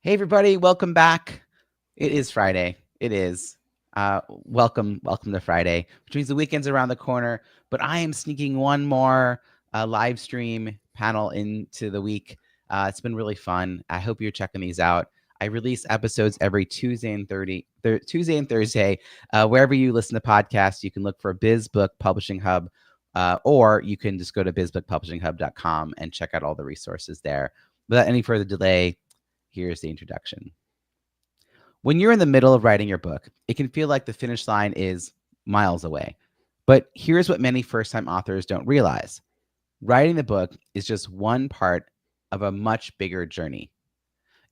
Hey everybody, welcome back. It is Friday. It is. Welcome to Friday, which means the weekend's around the corner. But I am sneaking one more live stream panel into the week. It's been really fun. I hope you're checking these out. I release episodes every Tuesday and Thursday. Wherever you listen to podcasts, you can look for BizBook Publishing Hub, or you can just go to bizbookpublishinghub.com and check out all the resources there. Without any further delay, here's the introduction. When you're in the middle of writing your book, it can feel like the finish line is miles away. But here's what many first time authors don't realize: writing the book is just one part of a much bigger journey.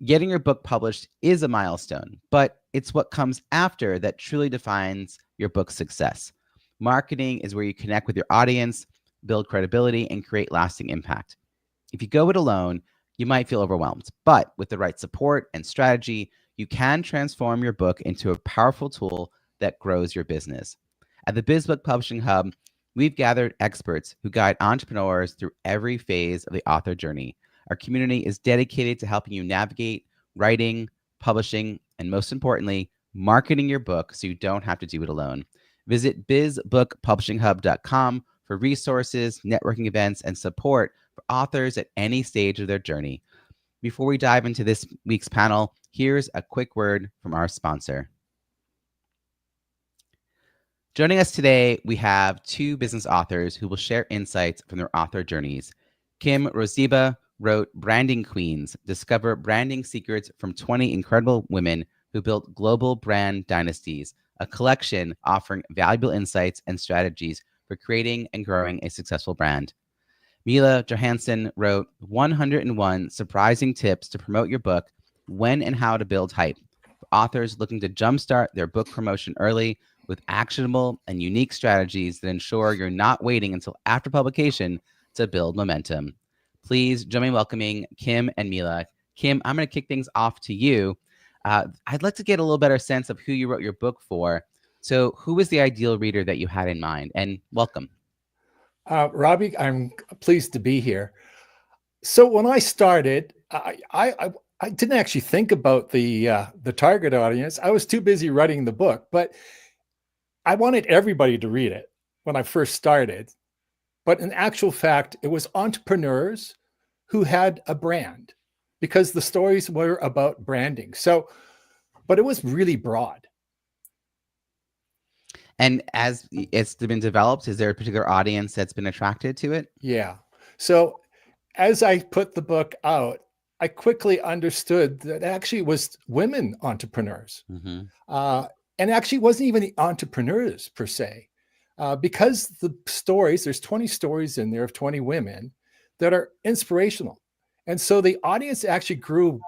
Getting your book published is a milestone, but it's what comes after that truly defines your book's success. Marketing is where you connect with your audience, build credibility, and create lasting impact. If you go it alone, you might feel overwhelmed, but with the right support and strategy, you can transform your book into a powerful tool that grows your business. At the BizBook Publishing Hub, we've gathered experts who guide entrepreneurs through every phase of the author journey. Our community is dedicated to helping you navigate writing, publishing, and most importantly, marketing your book so you don't have to do it alone. Visit bizbookpublishinghub.com for resources, networking events, and support for authors at any stage of their journey. Before we dive into this week's panel, here's a quick word from our sponsor. Joining us today, we have two business authors who will share insights from their author journeys. Kim Rozeba wrote Branding Queens: Discover Branding Secrets from 20 Incredible Women Who Built Global Brand Dynasties, a collection offering valuable insights and strategies for creating and growing a successful brand. Mila Johansson wrote 101 Surprising Tips to Promote Your Book: When and How to Build Hype, for authors looking to jumpstart their book promotion early with actionable and unique strategies that ensure you're not waiting until after publication to build momentum. Please join me in welcoming Kim and Mila. Kim, I'm going to kick things off to you. I'd like to get a little better sense of who you wrote your book for. So who was the ideal reader that you had in mind? And welcome. Robbie, I'm pleased to be here. So when I started, I didn't actually think about the target audience. I was too busy writing the book, but I wanted everybody to read it when I first started. But in actual fact, it was entrepreneurs who had a brand, because the stories were about branding. So, but it was really broad. And as it's been developed, is there a particular audience that's been attracted to it? Yeah. So as I put the book out, I quickly understood that actually it was women entrepreneurs. And actually it wasn't even the entrepreneurs per se, because the stories, there's 20 stories in there of 20 women that are inspirational. And so the audience actually grew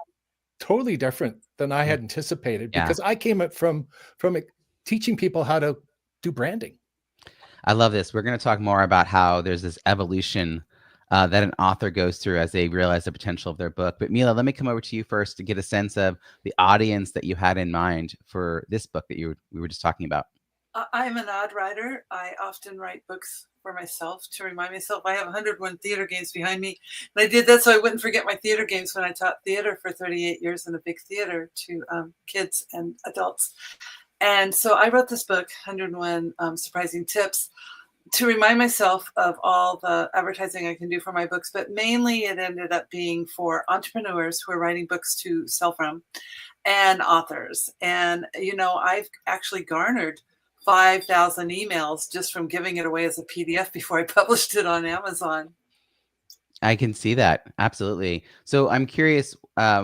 totally different than I had anticipated, because I came up from teaching people how to do branding. I love this. We're going to talk more about how there's this evolution that an author goes through as they realize the potential of their book. But Mila, let me come over to you first to get a sense of the audience that you had in mind for this book that we were just talking about. I'm an odd writer. I often write books for myself to remind myself. I have 101 theater games behind me. And I did that so I wouldn't forget my theater games when I taught theater for 38 years in a big theater to kids and adults. And so I wrote this book, 101 Surprising Tips, to remind myself of all the advertising I can do for my books. But mainly it ended up being for entrepreneurs who are writing books to sell from, and authors. And, you know, I've actually garnered 5,000 emails just from giving it away as a PDF before I published it on Amazon. I can see that. Absolutely. So I'm curious,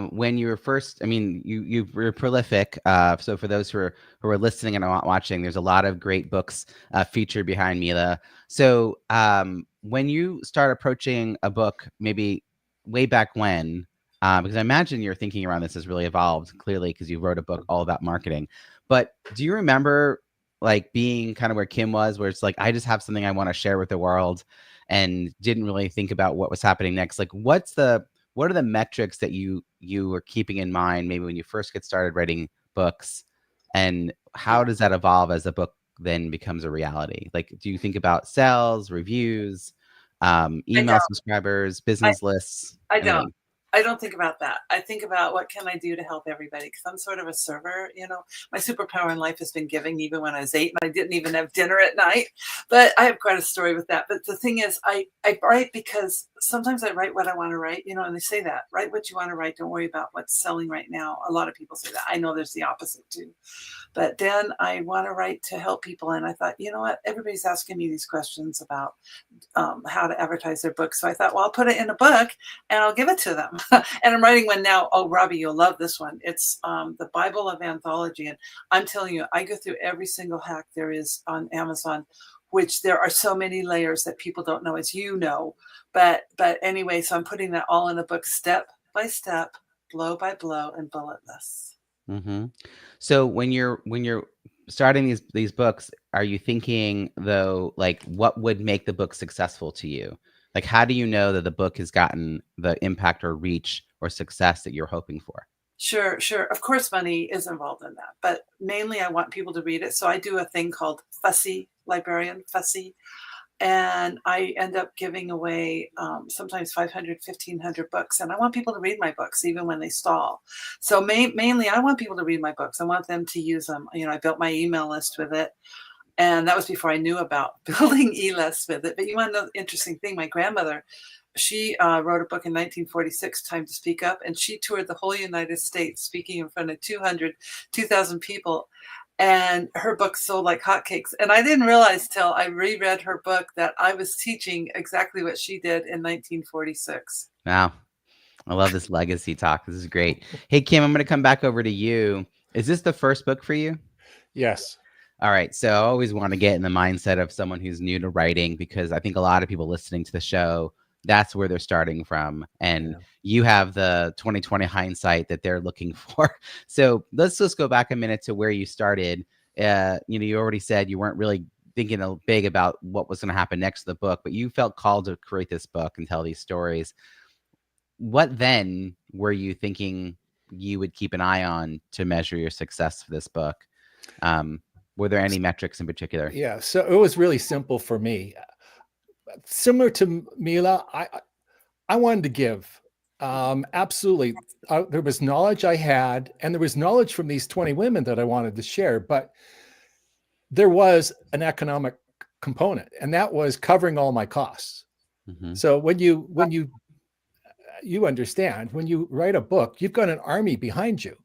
when you were first, I mean, you were prolific. So for those who are listening and watching, there's a lot of great books featured behind Mila. So when you start approaching a book, maybe way back when, because I imagine your thinking around this has really evolved clearly because you wrote a book all about marketing. But do you remember like being kind of where Kim was, where it's like, I just have something I want to share with the world, and didn't really think about what was happening next? Like, what are the metrics that you were keeping in mind maybe when you first get started writing books, and how does that evolve as a book then becomes a reality? Like, do you think about sales, reviews, email subscribers, business lists? I don't. I don't think about that. I think about what can I do to help everybody, because I'm sort of a server. My superpower in life has been giving, even when I was 8 and I didn't even have dinner at night. But I have quite a story with that. But the thing is, I write because sometimes I write what I want to write, and they say that, write what you want to write. Don't worry about what's selling right now. A lot of people say that. I know there's the opposite too. But then I want to write to help people. And I thought, you know what? Everybody's asking me these questions about how to advertise their book. So I thought, well, I'll put it in a book and I'll give it to them. And I'm writing one now. Oh, Robbie, you'll love this one. It's the Bible of Anthology. And I'm telling you, I go through every single hack there is on Amazon, which there are so many layers that people don't know, as you know. But anyway, so I'm putting that all in a book, step by step, blow by blow, and bulletless. Mm-hmm. So when you're starting these books, are you thinking though, like, what would make the book successful to you? Like, how do you know that the book has gotten the impact or reach or success that you're hoping for? Sure. Of course, money is involved in that, but mainly I want people to read it. So I do a thing called Fussy Librarian, Fussy. And I end up giving away sometimes 500, 1,500 books. And I want people to read my books, even when they stall. So mainly, I want people to read my books. I want them to use them. I built my email list with it. And that was before I knew about building e-lists with it. But you want to know the interesting thing? My grandmother, she wrote a book in 1946, Time to Speak Up. And she toured the whole United States speaking in front of 2,000 people. And her book sold like hotcakes. And I didn't realize till I reread her book that I was teaching exactly what she did in 1946. Wow. I love this legacy talk. This is great. Hey, Kim, I'm going to come back over to you. Is this the first book for you? Yes. All right. So I always want to get in the mindset of someone who's new to writing, because I think a lot of people listening to the show, that's where they're starting from. And you have the 2020 hindsight that they're looking for. So let's just go back a minute to where you started. You already said you weren't really thinking big about what was going to happen next to the book, but you felt called to create this book and tell these stories. What then were you thinking you would keep an eye on to measure your success for this book? Were there any metrics in particular? Yeah. So it was really simple for me. Similar to Mila, I wanted to give. Absolutely. There was knowledge I had, and there was knowledge from these 20 women that I wanted to share, but there was an economic component, and that was covering all my costs. Mm-hmm. So when you understand, when you write a book, you've got an army behind you,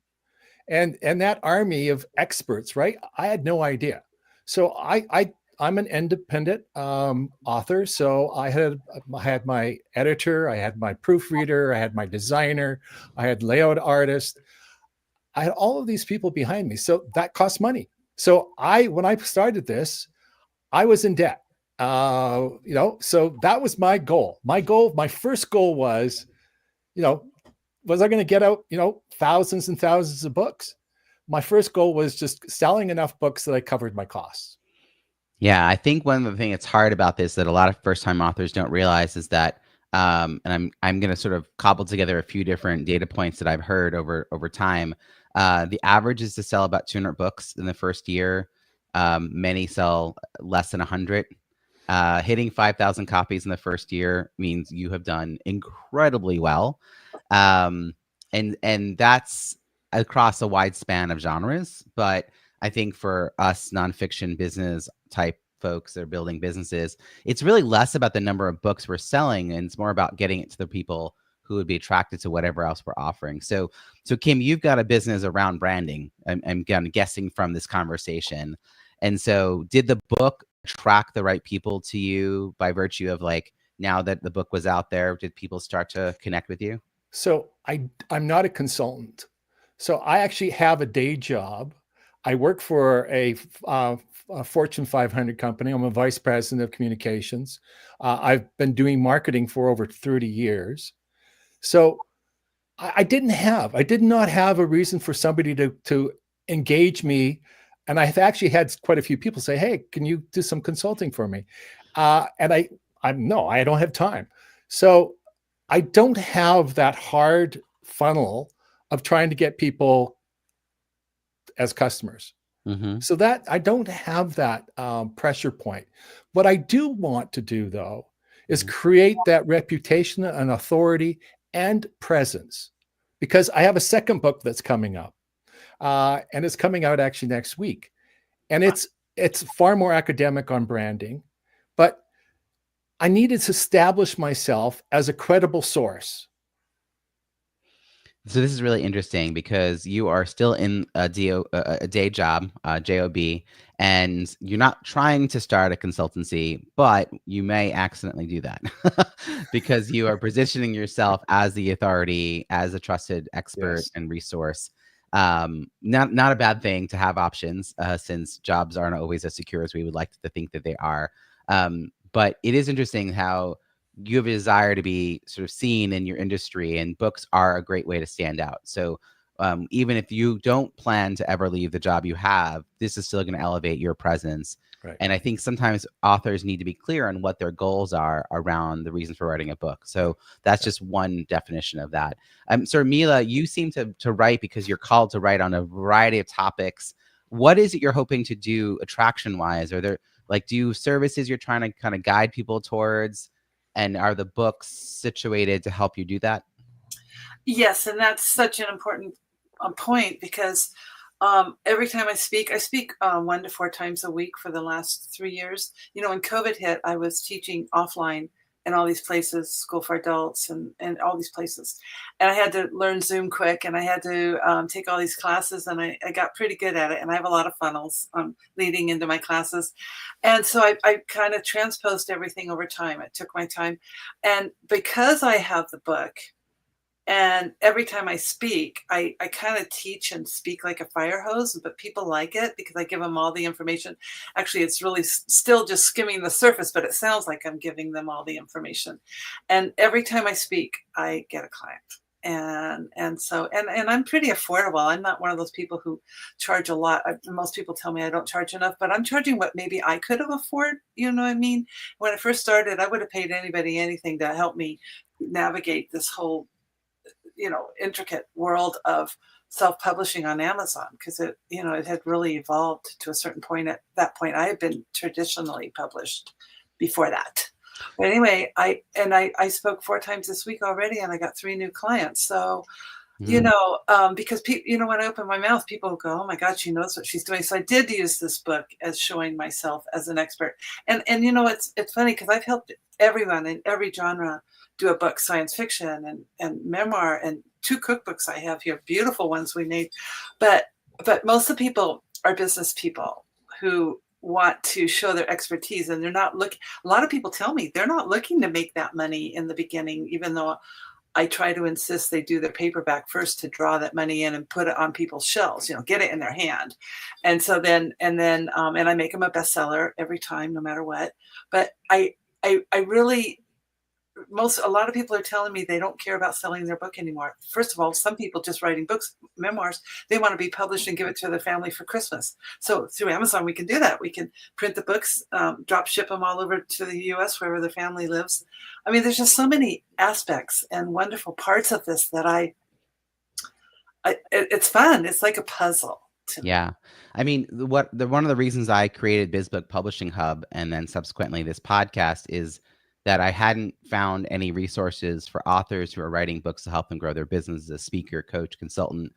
and that army of experts, right? I had no idea. So I'm an independent author. So I had my editor, I had my proofreader, I had my designer, I had layout artist. I had all of these people behind me. So that cost money. So when I started this, I was in debt. So that was my goal. My first goal was, was I going to get out, thousands and thousands of books? My first goal was just selling enough books that I covered my costs. Yeah, I think one of the things that's hard about this that a lot of first-time authors don't realize is that, and I'm going to sort of cobble together a few different data points that I've heard over time. The average is to sell about 200 books in the first year. Many sell less than 100. Hitting 5,000 copies in the first year means you have done incredibly well, and that's across a wide span of genres. But I think for us nonfiction business type folks that are building businesses, it's really less about the number of books we're selling, and it's more about getting it to the people who would be attracted to whatever else we're offering. So Kim, you've got a business around branding. I'm guessing from this conversation. And so did the book attract the right people to you by virtue of, like, now that the book was out there, did people start to connect with you? So I'm not a consultant. So I actually have a day job. I work for a Fortune 500 company. I'm a vice president of communications. I've been doing marketing for over 30 years. So I did not have a reason for somebody to engage me. And I've actually had quite a few people say, hey, can you do some consulting for me? And I don't have time. So I don't have that hard funnel of trying to get people as customers. Mm-hmm. So that I don't have that pressure point. What I do want to do, though, is create that reputation and authority and presence, because I have a second book that's coming up, and it's coming out actually next week, and it's far more academic on branding, but I needed to establish myself as a credible source. So this is really interesting because you are still in a day job, job, and you're not trying to start a consultancy, but you may accidentally do that because you are positioning yourself as the authority, as a trusted expert Yes. and resource. Not a bad thing to have options, since jobs aren't always as secure as we would like to think that they are. But it is interesting how you have a desire to be sort of seen in your industry, and books are a great way to stand out. So even if you don't plan to ever leave the job you have, this is still going to elevate your presence. Right. And I think sometimes authors need to be clear on what their goals are around the reasons for writing a book. So that's just one definition of that. So Mila, you seem to write because you're called to write on a variety of topics. What is it you're hoping to do attraction wise? Are there do services you're trying to kind of guide people towards? And are the books situated to help you do that? Yes, and that's such an important point, because every time I speak 1 to 4 times a week for the last 3 years. When COVID hit, I was teaching offline in all these places, School for Adults and all these places. And I had to learn Zoom quick, and I had to take all these classes, and I got pretty good at it. And I have a lot of funnels leading into my classes. And so I kind of transposed everything over time. It took my time. And because I have the book, and every time I speak, I kind of teach and speak like a fire hose, but people like it because I give them all the information. Actually, it's really still just skimming the surface, but it sounds like I'm giving them all the information. And every time I speak, I get a client. So I'm pretty affordable. I'm not one of those people who charge a lot. Most people tell me I don't charge enough, but I'm charging what maybe I could have afforded. You know what I mean? When I first started, I would have paid anybody anything to help me navigate this whole intricate world of self-publishing on Amazon, because it had really evolved to a certain point. At that point, I had been traditionally published before that. But anyway, I spoke 4 times this week already, and I got 3 new clients. So, because when I open my mouth, people go, "Oh my God, she knows what she's doing." So I did use this book as showing myself as an expert. And it's funny because I've helped everyone in every genre do a book, science fiction and memoir, and 2 cookbooks I have here, beautiful ones we made. But most of the people are business people who want to show their expertise, and they're not looking. A lot of people tell me they're not looking to make that money in the beginning, even though I try to insist they do their paperback first to draw that money in and put it on people's shelves, get it in their hand. And so then I make them a bestseller every time, no matter what. But I really, a lot of people are telling me they don't care about selling their book anymore. First of all, some people just writing books, memoirs, they want to be published and give it to their family for Christmas. So through Amazon, we can do that. We can print the books, drop ship them all over to the US, wherever the family lives. I mean, there's just so many aspects and wonderful parts of this that it's fun. It's like a puzzle. Yeah. I mean, one of the reasons I created BizBook Publishing Hub and then subsequently this podcast is that I hadn't found any resources for authors who are writing books to help them grow their business as a speaker, coach, consultant,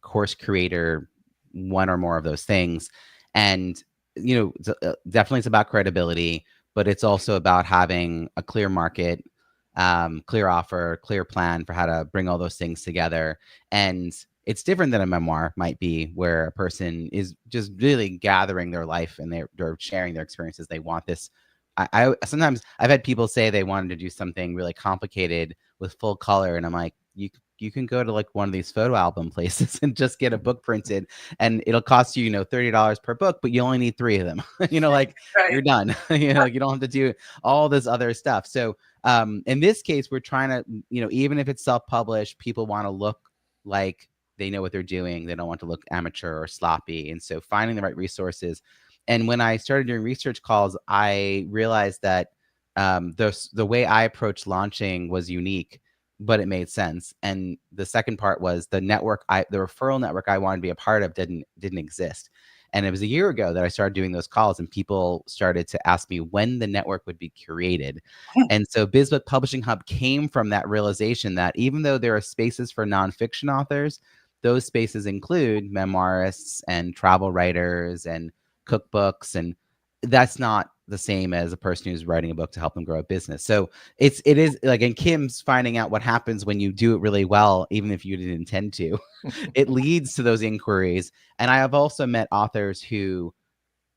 course creator, one or more of those things. And, definitely it's about credibility, but it's also about having a clear market, clear offer, clear plan for how to bring all those things together. And it's different than a memoir might be, where a person is just really gathering their life and they're sharing their experiences. They want this. I sometimes I've had people say they wanted to do something really complicated with full color, and I'm like, you can go to like one of these photo album places and just get a book printed, and it'll cost you $30 per book, but you only need 3 of them. Right. You're done. You don't have to do all this other stuff. So in this case, we're trying to, even if it's self-published, people want to look like they know what they're doing. They don't want to look amateur or sloppy. And so finding the right resources. And when I started doing research calls, I realized that the way I approached launching was unique, but it made sense. And the second part was the referral network I wanted to be a part of didn't exist. And it was a year ago that I started doing those calls, and people started to ask me when the network would be curated. And so BizBook Publishing Hub came from that realization that even though there are spaces for nonfiction authors, those spaces include memoirists and travel writers and cookbooks, and that's not the same as a person who's writing a book to help them grow a business. So it is like, and Kim's finding out what happens when you do it really well, even if you didn't intend to. It leads to those inquiries. And I have also met authors who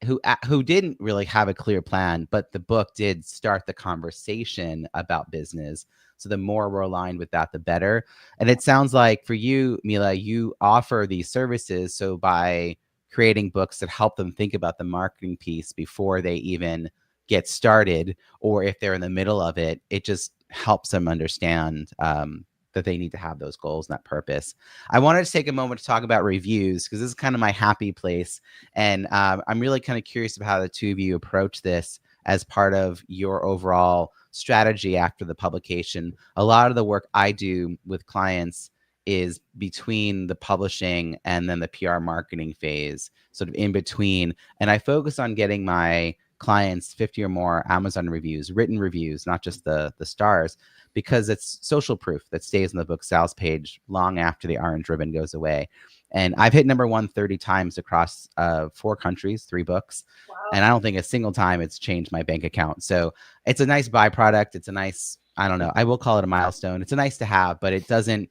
didn't really have a clear plan, but the book did start the conversation about business. So the more we're aligned with that, the better. And it sounds like for you, Mila, you offer these services. So by creating books that help them think about the marketing piece before they even get started, or if they're in the middle of it, it just helps them understand that they need to have those goals and that purpose. I wanted to take a moment to talk about reviews, because this is kind of my happy place. And I'm really kind of curious about how the two of you approach this as part of your overall strategy after the publication. A lot of the work I do with clients is between the publishing and then the PR marketing phase, sort of in between. And I focus on getting my clients 50 or more Amazon reviews, written reviews, not just the stars, because it's social proof that stays on the book sales page long after the orange ribbon goes away. And I've hit number 1 30 times across 4 countries, 3 books. Wow. And I don't think a single time it's changed my bank account. So it's a nice byproduct. It's a nice, I don't know, I will call it a milestone. It's a nice to have, but it doesn't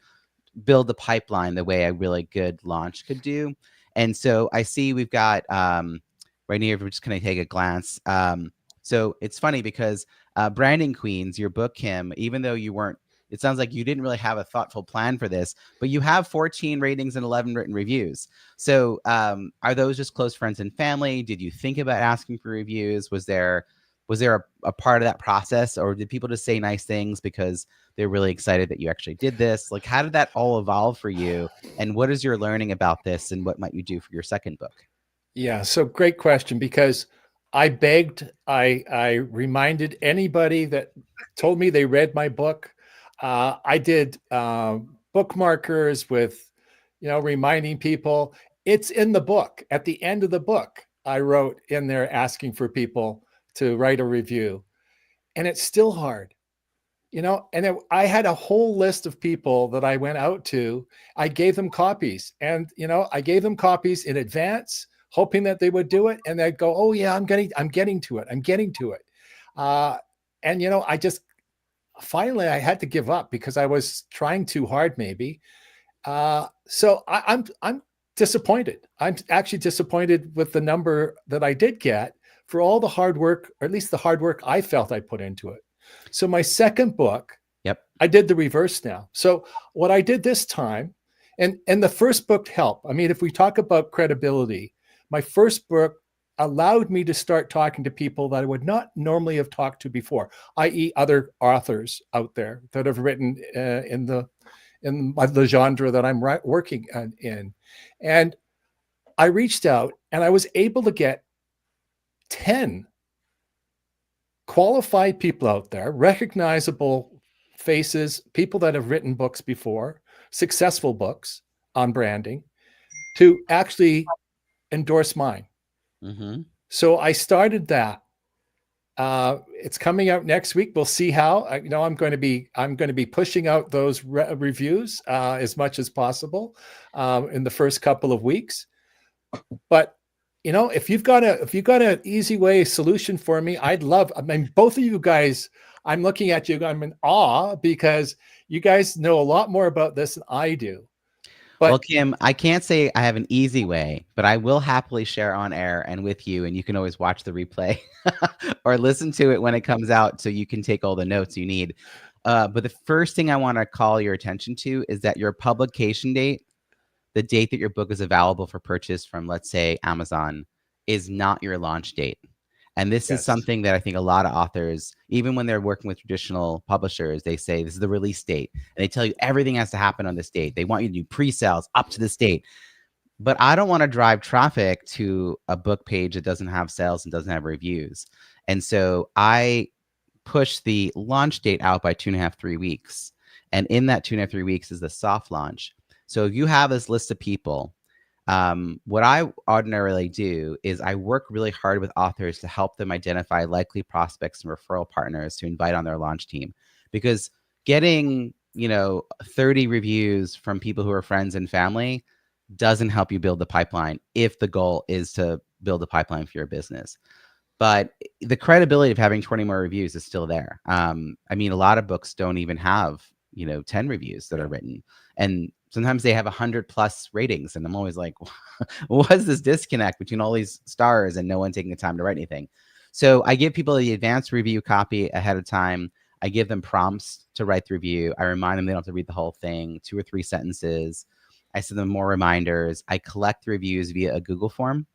build the pipeline the way a really good launch could do. And so I see we've got right here, if we're just going to take a glance. So it's funny because Branding Queens, your book, Kim, even though you weren't, it sounds like you didn't really have a thoughtful plan for this, but you have 14 ratings and 11 written reviews. So are those just close friends and family? Did you think about asking for reviews? Was there a part of that process, or did people just say nice things because they're really excited that you actually did this? Like, how did that all evolve for you? And what is your learning about this, and what might you do for your second book? Yeah, so great question, because I begged, I reminded anybody that told me they read my book. I did bookmarkers with, reminding people. It's in the book. At the end of the book, I wrote in there asking for people to write a review. And it's still hard, and I had a whole list of people that I went out to. I gave them copies, and, I gave them copies in advance, hoping that they would do it. And they'd go, oh yeah, I'm getting to it. And, I just, finally I had to give up because I was trying too hard, maybe. So I'm disappointed. I'm actually disappointed with the number that I did get for all the hard work, or at least the hard work I felt I put into it. So my second book, I did the reverse now. So what I did this time, and the first book helped. I mean, if we talk about credibility, my first book allowed me to start talking to people that I would not normally have talked to before, i.e. other authors out there that have written in the genre that I'm working in. And I reached out, and I was able to get 10 qualified people out there, recognizable faces, people that have written books before, successful books on branding, to actually endorse mine. Mm-hmm. So I started that. It's coming out next week. We'll see how. I'm going to be pushing out those reviews as much as possible in the first couple of weeks. But if you've got an easy way solution for me, I'd love. I mean, both of you guys, I'm looking at you. I'm in awe because you guys know a lot more about this than I do. But, well, Kim, I can't say I have an easy way, but I will happily share on air and with you, and you can always watch the replay or listen to it when it comes out so you can take all the notes you need. But the first thing I want to call your attention to is that your publication date, the date that your book is available for purchase from, let's say, Amazon, is not your launch date. And this is something that I think a lot of authors, even when they're working with traditional publishers, they say this is the release date. And they tell you everything has to happen on this date. They want you to do pre-sales up to this date. But I don't want to drive traffic to a book page that doesn't have sales and doesn't have reviews. And so I push the launch date out by 2.5, 3 weeks. And in that 2.5, 3 weeks is the soft launch. So if you have this list of people, What I ordinarily do is I work really hard with authors to help them identify likely prospects and referral partners to invite on their launch team, because getting 30 reviews from people who are friends and family doesn't help you build the pipeline if the goal is to build a pipeline for your business. But the credibility of having 20 more reviews is still there. I mean, a lot of books don't even have 10 reviews that are written, and sometimes they have 100+ ratings, and I'm always like, what's this disconnect between all these stars and no one taking the time to write anything? So I give people the advanced review copy ahead of time. I give them prompts to write the review. I remind them they don't have to read the whole thing, 2 or 3 sentences. I send them more reminders. I collect the reviews via a Google form.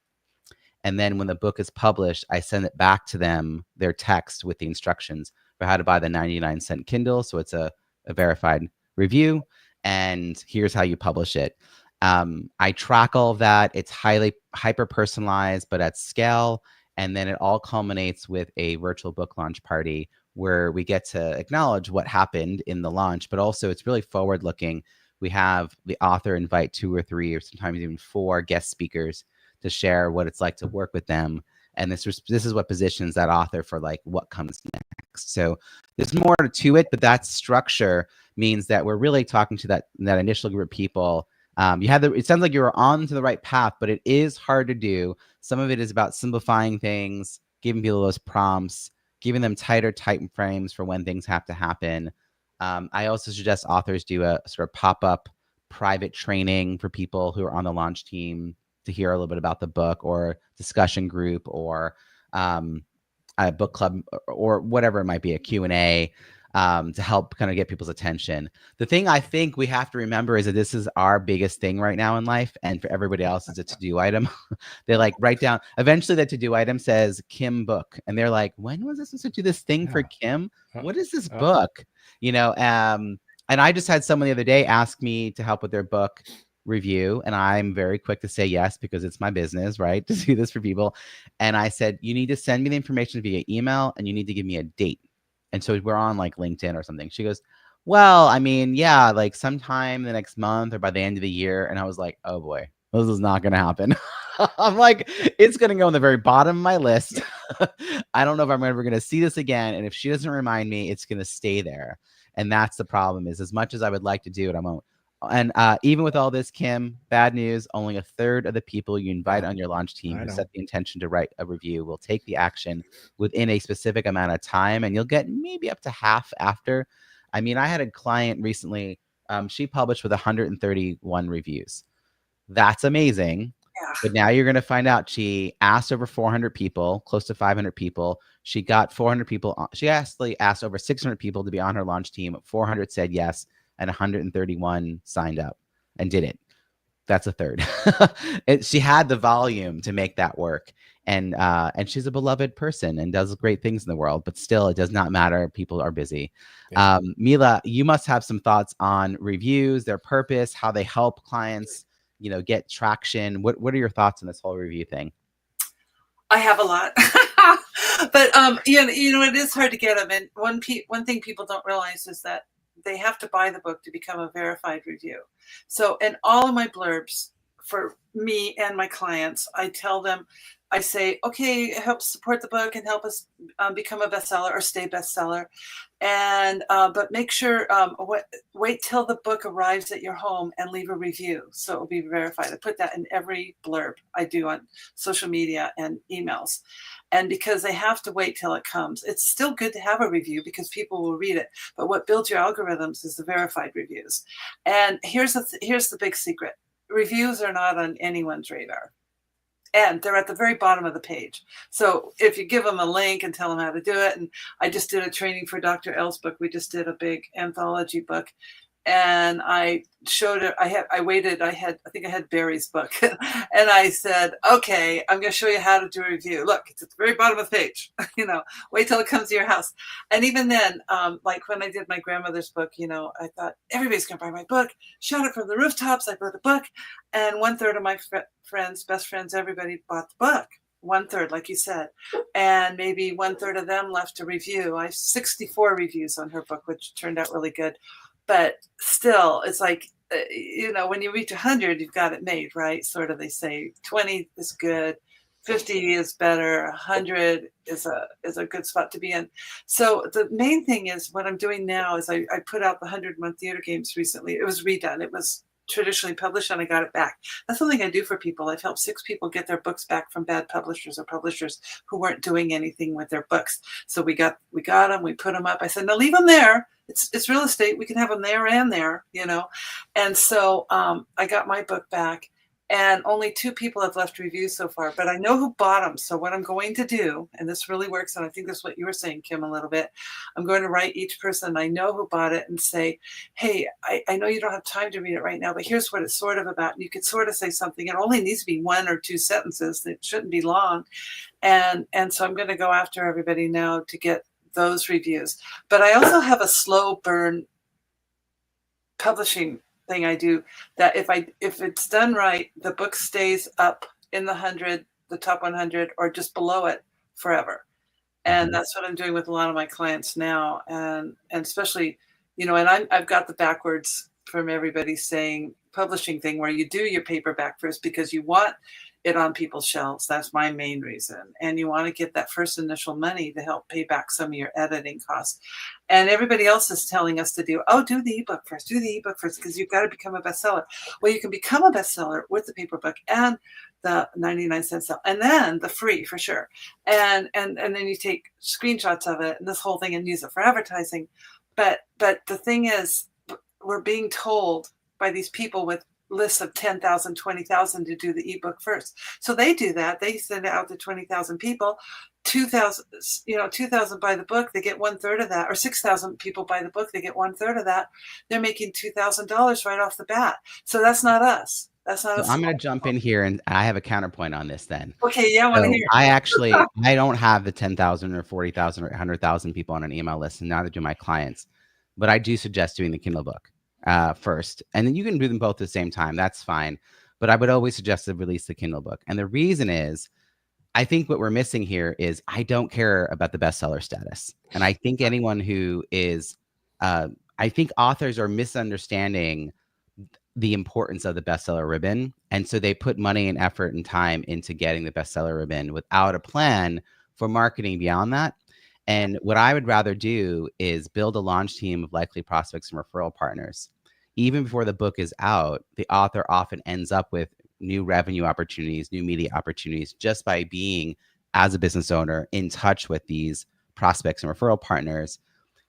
And then when the book is published, I send it back to them, their text with the instructions for how to buy the 99-cent Kindle. So it's a verified review. And here's how you publish it. I track all of that. It's highly hyper personalized, but at scale. And then it all culminates with a virtual book launch party where we get to acknowledge what happened in the launch, but also it's really forward looking. We have the author invite 2 or 3 or sometimes even 4 guest speakers to share what it's like to work with them. And this is what positions that author for like what comes next. So there's more to it, but that structure means that we're really talking to that initial group of people. It sounds like you're on to the right path, but it is hard to do. Some of it is about simplifying things, giving people those prompts, giving them tighter time frames for when things have to happen. I also suggest authors do a sort of pop-up private training for people who are on the launch team to hear a little bit about the book, or discussion group, or a book club, or whatever it might be, a Q&A, to help kind of get people's attention. The thing I think we have to remember is that this is our biggest thing right now in life, and for everybody else it's a to-do item. They like write down, eventually the to-do item says Kim book, and they're like, when was I supposed to do this thing for Kim? What is this book? And I just had someone the other day ask me to help with their book review, and I'm very quick to say yes because it's my business, right, to do this for people. And I said, you need to send me the information via email, and you need to give me a date. And so we're on like LinkedIn or something. She goes, well, I mean, yeah, like sometime the next month or by the end of the year. And I was like, oh boy, this is not going to happen. I'm like, it's going to go on the very bottom of my list. I don't know if I'm ever going to see this again. And if she doesn't remind me, it's going to stay there. And that's the problem, is as much as I would like to do it, I won't. And even with all this, Kim, bad news, only 1/3 of the people you invite on your launch team who set the intention to write a review will take the action within a specific amount of time, and you'll get maybe up to half after. I mean, I had a client recently, she published with 131 reviews. That's amazing. Yeah. But now you're going to find out she asked over 400 people, close to 500 people. She got 400 people. She actually asked over 600 people to be on her launch team. 400 said yes, and 131 signed up and did it. That's 1/3. She had the volume to make that work. And she's a beloved person and does great things in the world, but still it does not matter. People are busy. Yeah. Mila, you must have some thoughts on reviews, their purpose, how they help clients, get traction. What are your thoughts on this whole review thing? I have a lot, but it is hard to get them. And one thing people don't realize is that they have to buy the book to become a verified review. So in all of my blurbs for me and my clients, I tell them, I say, okay, help support the book and help us become a bestseller or stay bestseller. And but make sure, wait till the book arrives at your home and leave a review. So it will be verified. I put that in every blurb I do on social media and emails. And because they have to wait till it comes, it's still good to have a review because people will read it. But what builds your algorithms is the verified reviews. And here's the big secret. Reviews are not on anyone's radar. And they're at the very bottom of the page. So if you give them a link and tell them how to do it, and I just did a training for Dr. L's book. We just did a big anthology book. And I showed her, I think I had Barry's book. And I said, okay, I'm going to show you how to do a review. Look, it's at the very bottom of the page, wait till it comes to your house. And even then, like when I did my grandmother's book, I thought everybody's going to buy my book, shout it from the rooftops. I wrote a book, and 1/3 of my friends, best friends, everybody bought the book. 1/3, like you said, and maybe 1/3 of them left a review. I have 64 reviews on her book, which turned out really good. But still, it's like when you reach 100, you've got it made, right? Sort of, they say 20 is good, 50 is better, 100 is a good spot to be in. So the main thing is what I'm doing now is I put out the 101 Theater Games recently. It was redone. It was traditionally published and I got it back. That's something I do for people. I've helped 6 people get their books back from bad publishers or publishers who weren't doing anything with their books. So we got them, we put them up. I said, no, leave them there. It's real estate. We can have them there and there, And so I got my book back. And only 2 people have left reviews so far, but I know who bought them. So what I'm going to do, and this really works, and I think that's what you were saying, Kim, a little bit, I'm going to write each person I know who bought it and say, hey, I know you don't have time to read it right now, but here's what it's sort of about. And you could sort of say something. It only needs to be 1 or 2 sentences. It shouldn't be long. And so I'm going to go after everybody now to get those reviews. But I also have a slow burn publishing thing I do that if it's done right, the book stays up in the top 100 or just below it forever. And that's what I'm doing with a lot of my clients now. And especially, and I've got the backwards from everybody saying publishing thing where you do your paperback first because you want it on people's shelves. That's my main reason. And you want to get that first initial money to help pay back some of your editing costs. And everybody else is telling us to do the ebook first, because you've got to become a bestseller. Well, you can become a bestseller with the paper book and the 99-cent sale, and then the free for sure. And then you take screenshots of it and this whole thing and use it for advertising. But the thing is, we're being told by these people with lists of 10,000, 20,000 to do the ebook first. So they do that. They send it out to 20,000 people. 2,000 buy the book, they get 1/3 of that, or 6,000 people buy the book, they get 1/3 of that. They're making $2,000 right off the bat. So that's not us. That's not us. I'm going to jump in here and I have a counterpoint on this then. Okay, yeah, I want to hear. I don't have the 10,000 or 40,000 or 100,000 people on an email list, and neither do my clients. But I do suggest doing the Kindle book first, and then you can do them both at the same time. That's fine. But I would always suggest to release the Kindle book. And the reason is, I think what we're missing here is I don't care about the bestseller status. And I think anyone who is, I think authors are misunderstanding the importance of the bestseller ribbon. And so they put money and effort and time into getting the bestseller ribbon without a plan for marketing beyond that. And what I would rather do is build a launch team of likely prospects and referral partners. Even before the book is out, the author often ends up with new revenue opportunities, new media opportunities, just by being, as a business owner, in touch with these prospects and referral partners.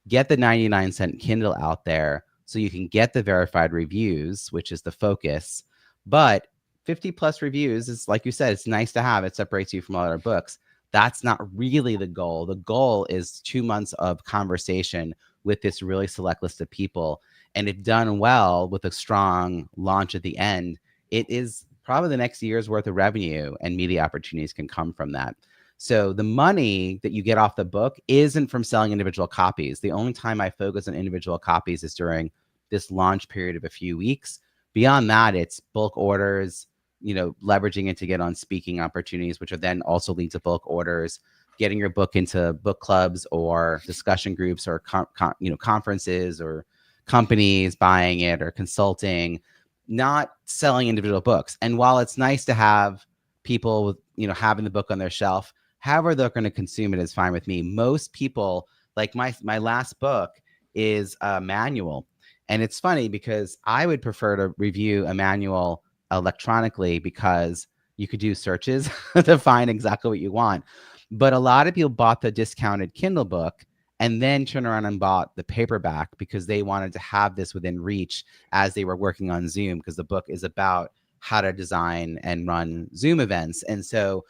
Get the 99-cent Kindle out there so you can get the verified reviews, which is the focus. But 50 plus reviews is, like you said, it's nice to have. It separates you from other books. That's not really the goal. The goal is 2 months of conversation with this really select list of people. And if done well with a strong launch at the end, it is probably the next year's worth of revenue and media opportunities can come from that. So the money that you get off the book isn't from selling individual copies. The only time I focus on individual copies is during this launch period of a few weeks. Beyond that, it's bulk orders, leveraging it to get on speaking opportunities, which are then also lead to bulk orders, getting your book into book clubs or discussion groups or conferences or companies buying it or consulting, not selling individual books. And while it's nice to have people, having the book on their shelf, however they're going to consume it is fine with me. Most people, like my last book is a manual. And it's funny because I would prefer to review a manual electronically because you could do searches to find exactly what you want. But a lot of people bought the discounted Kindle book and then turned around and bought the paperback because they wanted to have this within reach as they were working on Zoom, because the book is about how to design and run Zoom events. And so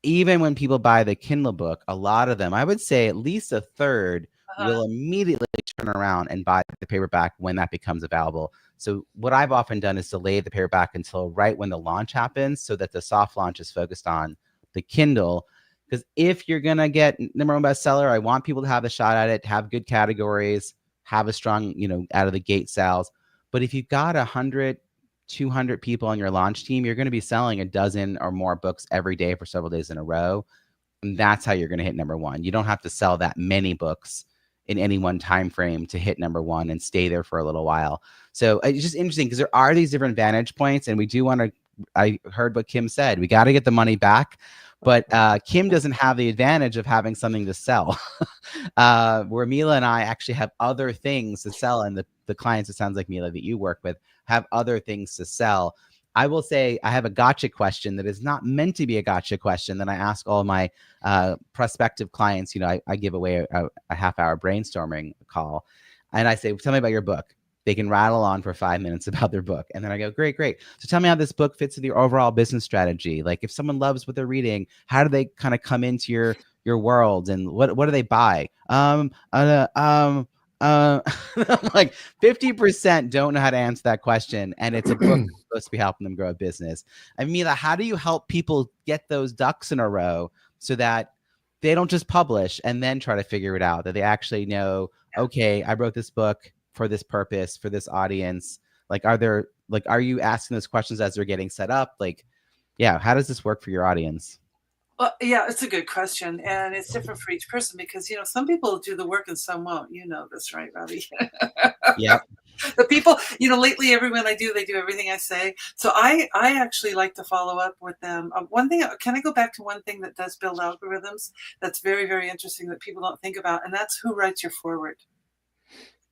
even when people buy the Kindle book, a lot of them, I would say at least a third, will immediately turn around and buy the paperback when that becomes available. So what I've often done is delay the paperback until right when the launch happens so that the soft launch is focused on the Kindle. Because if you're going to get #1 bestseller, I want people to have a shot at it, have good categories, have a strong, out of the gate sales. But if you've got 100, 200 people on your launch team, you're going to be selling a dozen or more books every day for several days in a row. And that's how you're going to hit #1. You don't have to sell that many books in any one time frame to hit number one and stay there for a little while. So it's just interesting because there are these different vantage points, and we do want to. I heard what Kim said. We got to get the money back, but Kim doesn't have the advantage of having something to sell. Where Mila and I actually have other things to sell, and the clients, it sounds like, Mila, that you work with have other things to sell. I will say I have a gotcha question that is not meant to be a gotcha question that I ask all my prospective clients. You know, I give away a half-hour brainstorming call, and I say, tell me about your book. They can rattle on for 5 minutes about their book. And then I go, great. So tell me how this book fits with your overall business strategy. Like, if someone loves what they're reading, how do they kind of come into your world, and what do they buy? Like 50% don't know how to answer that question. And it's a book that's supposed to be helping them grow a business. And Mila, how do you help people get those ducks in a row so that they don't just publish and then try to figure it out, that they actually know, okay, I wrote this book for this purpose, for this audience? Like, are you asking those questions as they're getting set up? Like, yeah, how does this work for your audience? Well, yeah, it's a good question, and it's different for each person because, you know, some people do the work and some won't. You know this, right, Robbie? Yeah. The people, you know, lately everyone I do, they do everything I say. So I actually like to follow up with them. One thing, can I go back to one thing that does build algorithms that's very, very interesting that people don't think about, and that's who writes your foreword.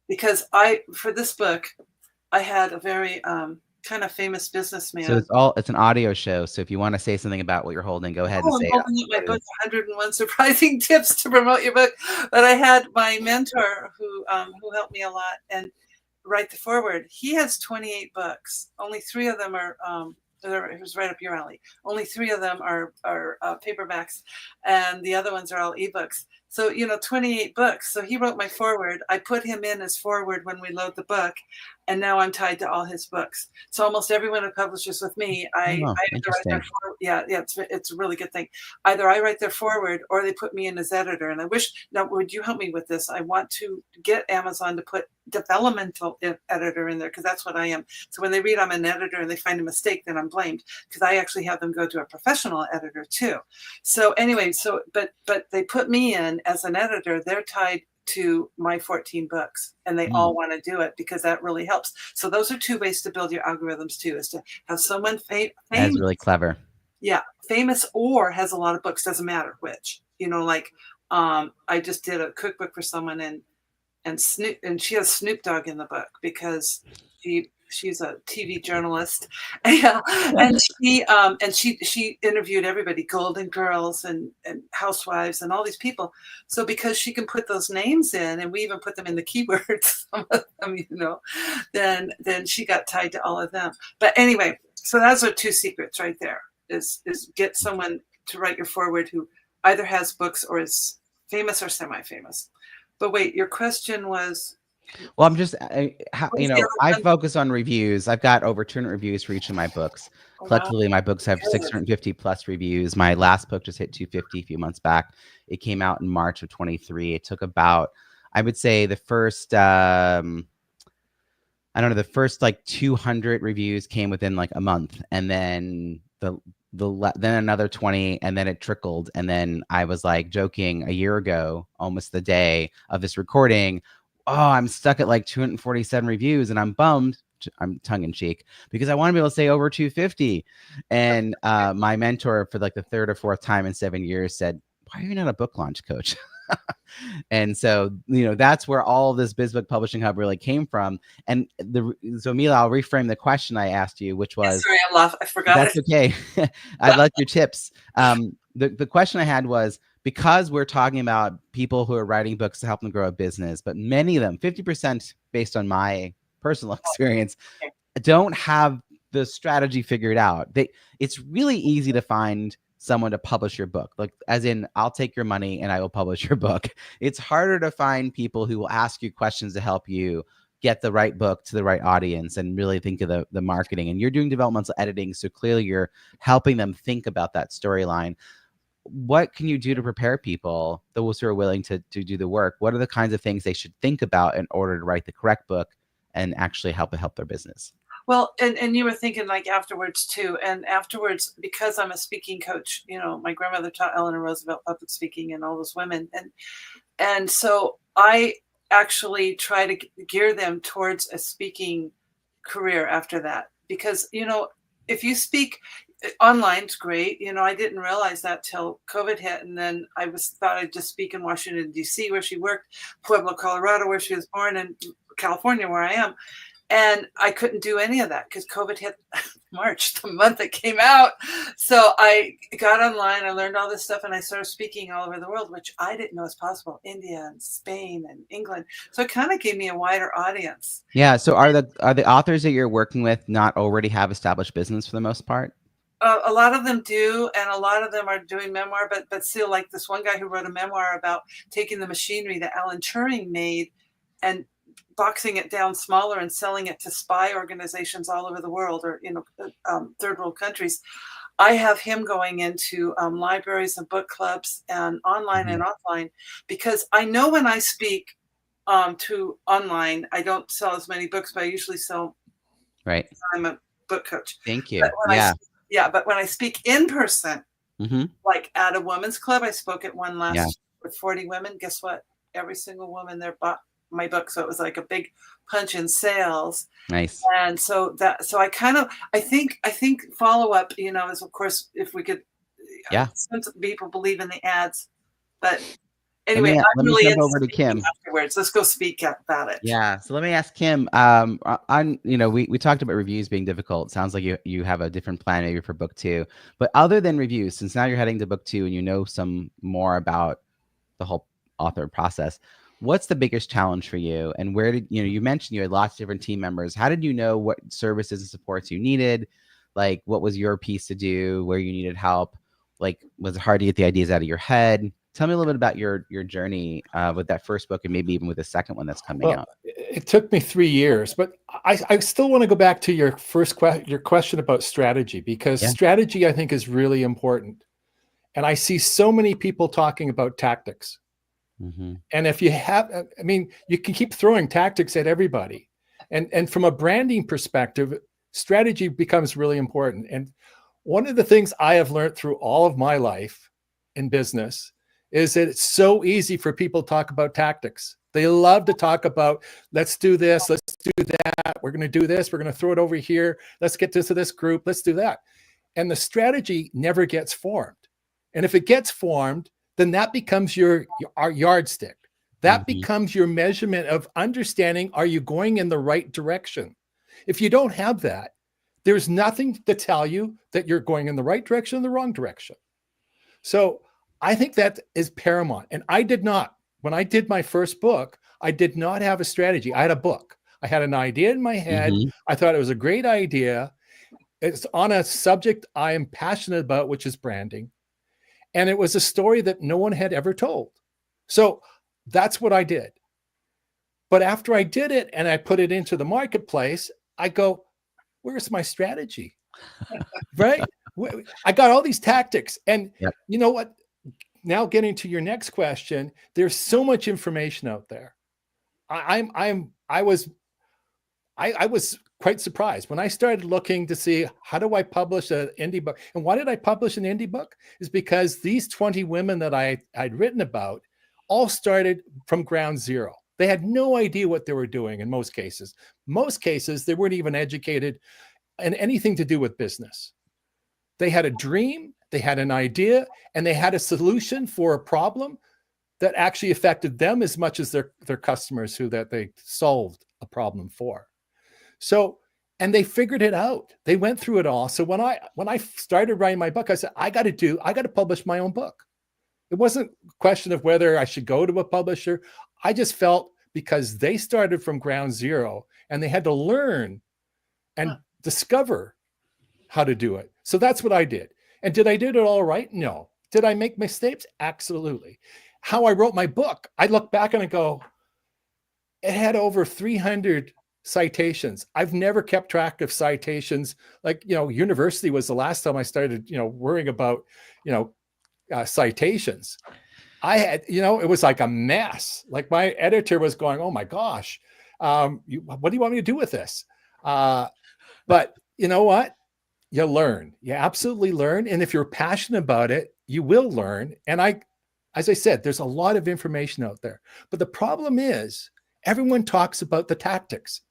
Because for this book, I had a very kind of famous businessman. So it's an audio show. So if you want to say something about what you're holding, go ahead and say it. I'm holding up my book, 101 Surprising Tips to Promote Your Book. But I had my mentor who helped me a lot and write the foreword. He has 28 books. Only 3 of them are it was right up your alley. Only 3 of them are paperbacks, and the other ones are all ebooks. So, you know, 28 books. So he wrote my foreword. I put him in as foreword when we load the book, and now I'm tied to all his books. So almost everyone who publishes with me, I have to write their foreword. Yeah, it's a really good thing. Either I write their foreword or they put me in as editor. And I wish, now, would you help me with this? I want to get Amazon to put developmental editor in there, because that's what I am. So when they read I'm an editor and they find a mistake, then I'm blamed, because I actually have them go to a professional editor too. So anyway, but they put me in as an editor. They're tied to my 14 books, and they all want to do it because that really helps. So those are 2 ways to build your algorithms too, is to have someone famous. That's really clever. Yeah, famous or has a lot of books, doesn't matter which. You know, like I just did a cookbook for someone, and she has Snoop Dogg in the book because she's a TV journalist, and she interviewed everybody, Golden Girls and Housewives and all these people. So because she can put those names in, and we even put them in the keywords, some of them, you know, then she got tied to all of them. But anyway, so those are 2 secrets right there: is get someone to write your foreword who either has books or is famous or semi-famous. But wait, your question was? Well, I'm just, I focus on reviews. I've got over 200 reviews for each of my books. Collectively, my books have 650 plus reviews. My last book just hit 250 a few months back. It came out in March of 23. It took about, I would say, the first, the first like 200 reviews came within like a month, and then then another 20, and then it trickled. And then I was like joking a year ago, almost the day of this recording, I'm stuck at like 247 reviews, and I'm bummed. I'm tongue in cheek because I want to be able to say over 250. And my mentor for like the 3rd or 4th time in 7 years said, "Why are you not a book launch coach?" And so, you know, that's where all this BizBook Publishing Hub really came from. And so Mila, I'll reframe the question I asked you, which was, sorry, I forgot. That's okay. I like your tips. The question I had was, because we're talking about people who are writing books to help them grow a business, but many of them, 50% based on my personal experience, don't have the strategy figured out. It's really easy to find someone to publish your book, like as in, I'll take your money and I will publish your book. It's harder to find people who will ask you questions to help you get the right book to the right audience and really think of the marketing. And you're doing developmental editing, so clearly you're helping them think about that storyline. What can you do to prepare people, those who are willing to do the work? What are the kinds of things they should think about in order to write the correct book and actually help their business? Well, and you were thinking like afterwards too. And afterwards, because I'm a speaking coach, you know, my grandmother taught Eleanor Roosevelt public speaking and all those women. And so I actually try to gear them towards a speaking career after that. Because, if you speak online's great. I didn't realize that till COVID hit. And then thought I'd just speak in Washington, D.C., where she worked, Pueblo, Colorado, where she was born, and California, where I am. And I couldn't do any of that because COVID hit March, the month it came out. So I got online, I learned all this stuff, and I started speaking all over the world, which I didn't know was possible. India and Spain and England. So it kind of gave me a wider audience. Yeah. So are the authors that you're working with not already have established business for the most part? A lot of them do, and a lot of them are doing memoir, but still, like this one guy who wrote a memoir about taking the machinery that Alan Turing made and boxing it down smaller and selling it to spy organizations all over the world, or third world countries. I have him going into libraries and book clubs and online and offline, because I know when I speak to online, I don't sell as many books, but I usually sell. Right. I'm a book coach. Thank you. But when I speak in person, like at a women's club, I spoke at one last year with 40 women. Guess what? Every single woman there bought my book. So it was like a big punch in sales. Nice. And so I think follow-up, is of course, if we could, some people believe in the ads, but anyway, let me jump over to Kim afterwards. Let's go speak about it. Yeah. So let me ask Kim, we talked about reviews being difficult. Sounds like you have a different plan maybe for book 2, but other than reviews, since now you're heading to book 2 and you know some more about the whole author process, what's the biggest challenge for you? And where did, you mentioned you had lots of different team members. How did you know what services and supports you needed? Like, what was your piece to do, where you needed help? Like, was it hard to get the ideas out of your head? Tell me a little bit about your journey with that first book, and maybe even with the second one that's coming out. It took me 3 years, but I still want to go back to your your question about strategy, because strategy, I think, is really important. And I see so many people talking about tactics. And if you have, you can keep throwing tactics at everybody. And from a branding perspective, strategy becomes really important. And one of the things I have learned through all of my life in business is that it's so easy for people to talk about tactics. They love to talk about, let's do this, let's do that, we're going to do this, we're going to throw it over here, let's get this to this group, let's do that. And the strategy never gets formed. And if it gets formed, then that becomes your yardstick. That becomes your measurement of understanding, are you going in the right direction? If you don't have that, there's nothing to tell you that you're going in the right direction or the wrong direction. So I think that is paramount. And I did not, when I did my first book, I did not have a strategy. I had a book. I had an idea in my head. I thought it was a great idea. It's on a subject I am passionate about, which is branding. And it was a story that no one had ever told. So that's what I did. But after I did it and I put it into the marketplace, I go, where's my strategy? Right? I got all these tactics. And you know what? Now getting to your next question, there's so much information out there. I was quite surprised when I started looking to see, how do I publish an indie book? And why did I publish an indie book? Is because these 20 women that I'd written about all started from ground zero. They had no idea what they were doing in most cases. Most cases, they weren't even educated in anything to do with business. They had a dream, they had an idea, and they had a solution for a problem that actually affected them as much as their customers that they solved a problem for. So, and they figured it out. They went through it all. So when I started writing my book, I said, I got to publish my own book. It wasn't a question of whether I should go to a publisher. I just felt, because they started from ground zero and they had to learn and discover how to do it. So that's what I did. And did I do it all right? No. Did I make mistakes? Absolutely. How I wrote my book, I look back and I go, it had over 300 citations. I've never kept track of citations. Like, university was the last time I started, worrying about, citations. I had, it was like a mess. Like, my editor was going, oh my gosh, what do you want me to do with this? But you know what? You learn. You absolutely learn. And if you're passionate about it, you will learn. And as I said, there's a lot of information out there. But the problem is Everyone talks about the tactics.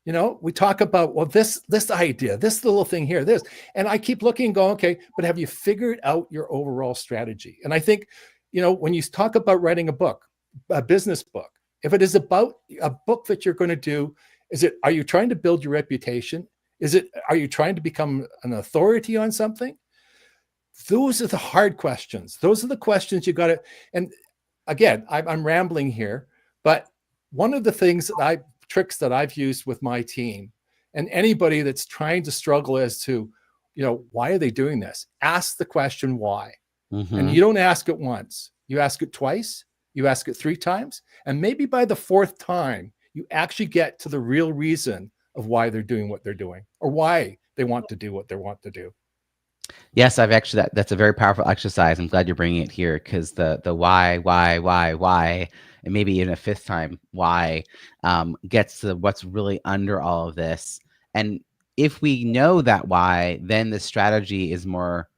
You know, we talk about, well, this idea, this little thing here, this, and I keep looking and going, okay, but have you figured out your overall strategy? And I think, you know, when you talk about writing a book, a business book, if it is about a book that you're going to do, are you trying to build your reputation? Are you trying to become an authority on something? Those are the hard questions. Those are the questions you got to, and again, I'm rambling here, but one of the tricks that I've used with my team and anybody that's trying to struggle as to, you know, why are they doing this? Ask the question why. Mm-hmm. And you don't ask it once. You ask it twice. You ask it 3 times. And maybe by the 4th time, you actually get to the real reason of why they're doing what they're doing or why they want to do what they want to do. Yes, I've actually, that's a very powerful exercise. I'm glad you're bringing it here, because the why, and maybe even a 5th time why gets to what's really under all of this. And if we know that why, then the strategy is more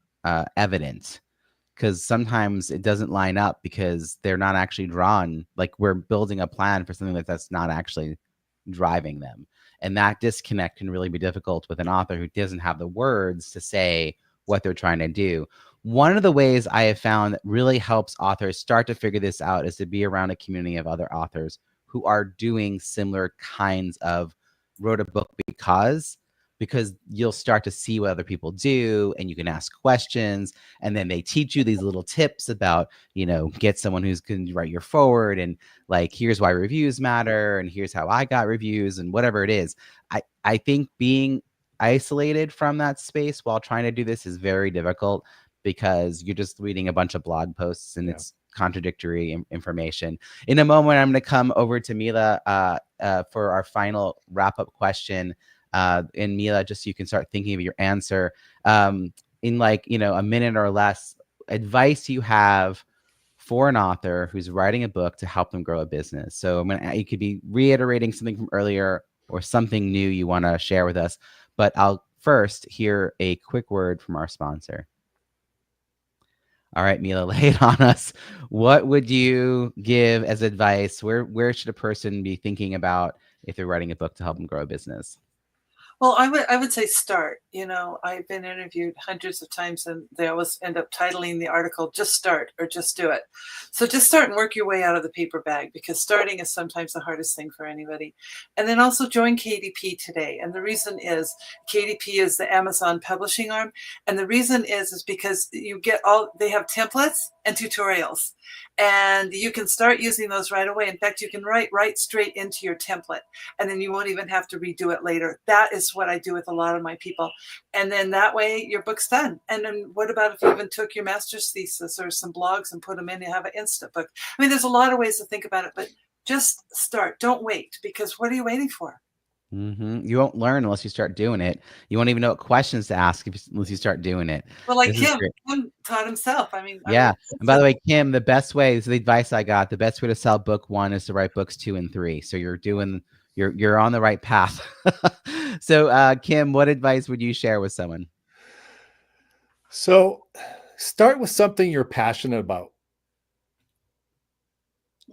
evident, because sometimes it doesn't line up because they're not actually drawn. Like, we're building a plan for something that's not actually driving them. And that disconnect can really be difficult with an author who doesn't have the words to say what they're trying to do. One of the ways I have found that really helps authors start to figure this out is to be around a community of other authors who are doing similar kinds of wrote a book because you'll start to see what other people do, and you can ask questions, and then they teach you these little tips about, you know, get someone who's going to write your forward, and like, here's why reviews matter, and here's how I got reviews, and whatever it is. I think being isolated from that space while trying to do this is very difficult, because you're just reading a bunch of blog posts and it's contradictory information. In a moment, I'm going to come over to Mila for our final wrap-up question. And Mila, just so you can start thinking of your answer, in like, you know, a minute or less, advice you have for an author who's writing a book to help them grow a business. So you could be reiterating something from earlier or something new you want to share with us, but I'll first hear a quick word from our sponsor. All right, Mila, lay it on us. What would you give as advice? Where should a person be thinking about if they're writing a book to help them grow a business? Well, I would say start. You know, I've been interviewed hundreds of times, and they always end up titling the article "Just Start" or "Just Do It." So just start and work your way out of the paper bag, because starting is sometimes the hardest thing for anybody. And then also join KDP today. And the reason is KDP is the Amazon publishing arm, and the reason is because you get they have templates and tutorials, and you can start using those right away. In fact, you can write right straight into your template, and then you won't even have to redo it later. That is what I do with a lot of my people. And then that way your book's done. And then what about if you even took your master's thesis or some blogs and put them in, you have an instant book? I mean, there's a lot of ways to think about it, but just start. Don't wait, because what are you waiting for? Mm-hmm. You won't learn unless you start doing it. You won't even know what questions to ask unless you start doing it. Well, like Kim taught himself. I mean, yeah. And by the way, Kim, the best way, this is the advice I got. The best way to sell book 1 is to write books 2 and 3. So you're on the right path. So, Kim, what advice would you share with someone? So, start with something you're passionate about.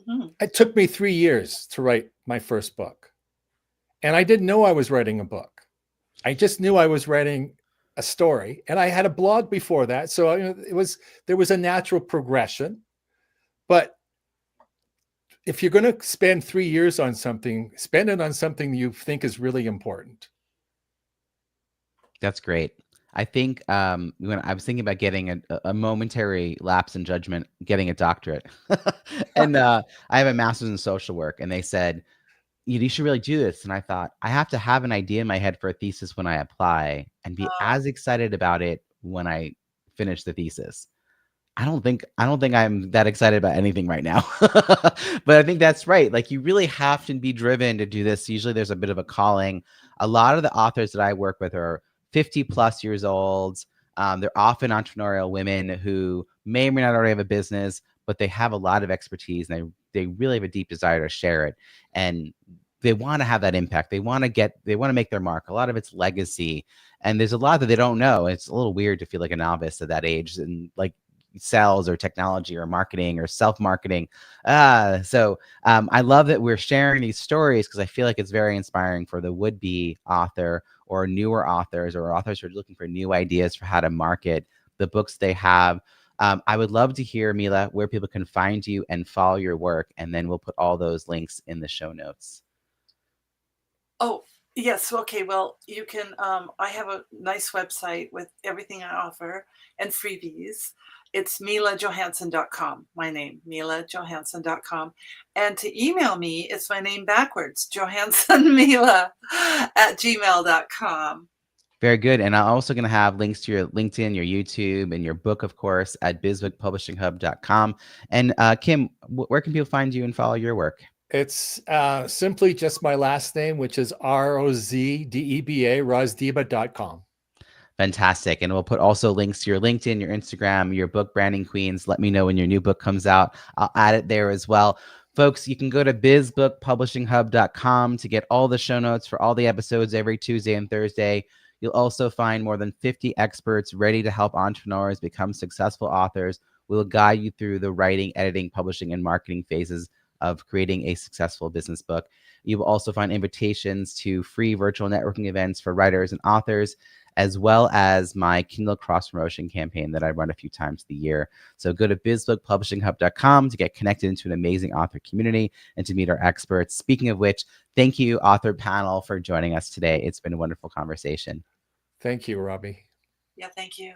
Mm-hmm. It took me 3 years to write my first book. And I didn't know I was writing a book. I just knew I was writing a story. And I had a blog before that. So there was a natural progression. But if you're going to spend 3 years on something, spend it on something you think is really important. That's great. I think when I was thinking about getting a momentary lapse in judgment, getting a doctorate. And I have a master's in social work, and they said, you should really do this. And I thought, I have to have an idea in my head for a thesis when I apply and be as excited about it when I finish the thesis. I don't think I'm that excited about anything right now. But I think that's right. Like, you really have to be driven to do this. Usually there's a bit of a calling. A lot of the authors that I work with are 50 plus years old. They're often entrepreneurial women who may or may not already have a business, but they have a lot of expertise, and they really have a deep desire to share it. And they want to have that impact. They want to make their mark. A lot of it's legacy. And there's a lot that they don't know. It's a little weird to feel like a novice at that age. And like, sales or technology or marketing or self-marketing. So I love that we're sharing these stories because I feel like it's very inspiring for the would-be author or newer authors or authors who are looking for new ideas for how to market the books they have. I would love to hear, Mila, where people can find you and follow your work, and then we'll put all those links in the show notes. Oh, yes. Okay. Well, you can, I have a nice website with everything I offer and freebies. It's milajohansson.com, my name, milajohansson.com. And to email me, it's my name backwards, johanssonmila@gmail.com. Very good. And I'm also going to have links to your LinkedIn, your YouTube, and your book, of course, at bizbookpublishinghub.com. And Kim, where can people find you and follow your work? It's simply just my last name, which is ROZDEBA, rozdeba.com. Fantastic. And we'll put also links to your LinkedIn, your Instagram, your book, Branding Queens. Let me know when your new book comes out. I'll add it there as well. Folks, you can go to bizbookpublishinghub.com to get all the show notes for all the episodes every Tuesday and Thursday. You'll also find more than 50 experts ready to help entrepreneurs become successful authors. We'll guide you through the writing, editing, publishing, and marketing phases of creating a successful business book. You will also find invitations to free virtual networking events for writers and authors, as well as my Kindle cross promotion campaign that I run a few times a year. So go to bizbookpublishinghub.com to get connected into an amazing author community and to meet our experts. Speaking of which, thank you, author panel, for joining us today. It's been a wonderful conversation. Thank you, Robbie. Yeah, thank you.